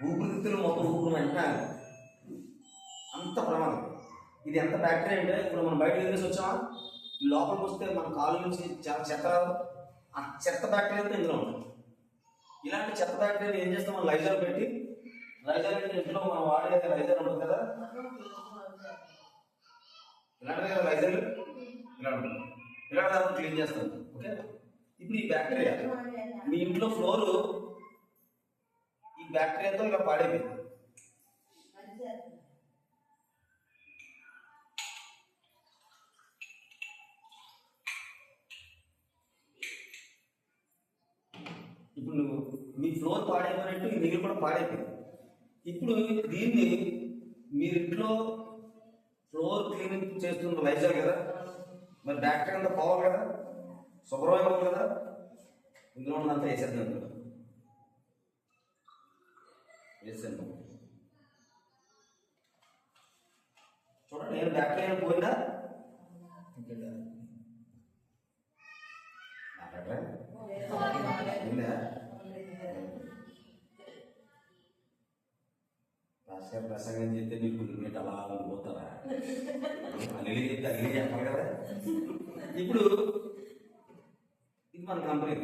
ఊపిరితిత్తులు మొత్తం ఊపిరి వెంటనే అంత ప్రమాదం. ఇది ఎంత బ్యాక్టీరియా అంటే ఇప్పుడు మనం బయట వెళ్ళేసి వచ్చామా, లోపలికి వస్తే మన కాలు నుంచి చాలా చెత్త రాదు, ఆ చెత్త బ్యాక్టీరియా అంతా ఇందులో ఉంటుంది. ఇలాంటి చెత్త బ్యాక్టీరియా ఏం చేస్తాం, మనం లైజర్ పెట్టి, లైజర్ అంటే ఇంట్లో మనం వాడే లైజర్ ఉంటుంది కదా, ఇలాంటిది కదా లైజర్, ఇలా ఉంటుంది, ఇలాంటి దాన్ని క్లీన్ చేస్తాం. ఓకే, ఇప్పుడు ఈ బ్యాక్టీరియా మీ ఇంట్లో ఫ్లోర్ ఈ బ్యాక్టీరియాతో ఇలా పాడైపోయింది. ఇప్పుడు నువ్వు మీ ఫ్లోర్ పాడైపోయినట్టు ఈ నీళ్ళు కూడా పాడైపోయింది. ఇప్పుడు దీన్ని మీరు ఇంట్లో ఫ్లోర్ క్లీనింగ్ చేస్తున్న లైజర్ కదా, మరి బ్యాక్టీరియా అంతా పోవాలి కదా, శుభ్రం అవ్వాలి కదా, ఇందులో ఉన్నంత వేసేద్దాం. ఇందులో వేసాను చూడండి, నేను బ్యాక్టీరియా పోయిందా ప్రసంగం చేస్తే మీకు మీరు అలా పోతారా, అల్లి చెప్తే అల్లి చెప్పాలి కదా. ఇప్పుడు ఇది మన కంపెనీ,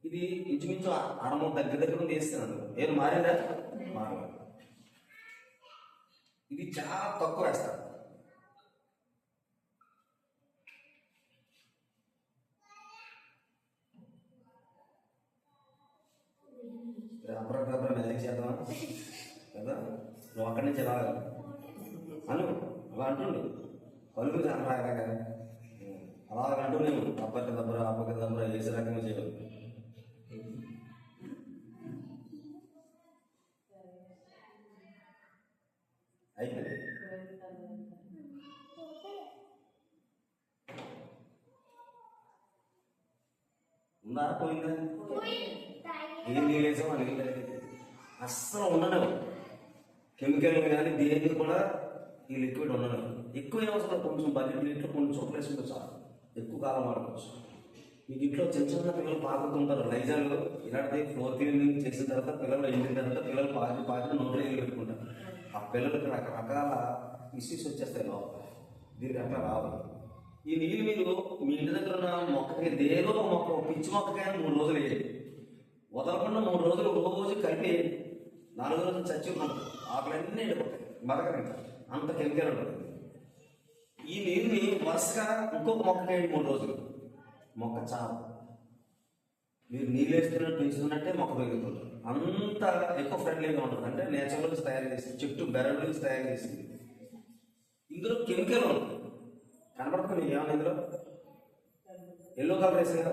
ఇది ఇంచుమించు 6 దగ్గర నుండి వేస్తున్నాను. నేను మారిందా, మారలేదు. ఇది చాలా తక్కువ వేస్తాను. అప్పుడప్పుడు మెదక్ చేద్దామా కదా, నువ్వు అక్కడి నుంచి ఎలా అను అలా అంటుండు, పలుకు చాలా కదా అలా అంటూ నేను అప్పకి దబ్బర వేసే రకంగా చేయగలను. అయిపోయింది. ఉందా, పోయిందా, ఏం నీళ్ళు వేసామో నీళ్ళు అస్సలు ఉండను. కెమికల్ కానీ దేనికి కూడా ఈ లిక్విడ్ ఉండను. ఎక్కువ అవసరం కొంచెం బకెట్ లీటర్ కొంచెం చొప్పులేసుకుంటే చాలు, ఎక్కువ కాలం వాడుకోవచ్చు. మీకు ఇంట్లో చిన్న చిన్న పిల్లలు పాకుతుంటారు లైజర్లు, ఇలాంటిది ఫ్లోర్ క్లీనింగ్ చేసిన తర్వాత పిల్లలు ఎండిన తర్వాత పిల్లలు పాకి నోట్లో నీళ్ళు పెట్టుకుంటారు. ఆ పిల్లలకి రకరకాల ఇష్యూస్ వచ్చేస్తాయి లోపల, దీనికి అట్లా రావాలి. ఈ నీళ్ళు మీరు మీ ఇంటి దగ్గర ఉన్న మొక్కకి దేదో మొక్క, పిచ్చి మొక్కకైనా 3 రోజులు వేయండి, వదలకుండా 3 రోజులు రోజు కలిపి 4 రోజులు చచ్చి మనకు ఆకులన్నీ ఎండిపోతాయి, బతకరండి, అంత కెమికల్ ఉంటుంది. ఈ నీరుని వరుసగా ఇంకొక మొక్క వేయండి 3 రోజులు, మొక్క చాలు. మీరు నీళ్ళు వేస్తున్నట్టు పెంచుతున్నట్టే మొక్క పెరుగుతుంది. అంత ఎక్కువ ఫ్రెండ్లీగా ఉంటుంది. అంటే నేచురల్ నుంచి తయారు చేసింది, చెట్టు బెరడు నుంచి తయారు చేసింది. ఇందులో కెమికల్ ఉంటుంది, కనబడుతుంది. ఏమన్నా ఇందులో ఎల్లో కలర్ వేసింది కదా,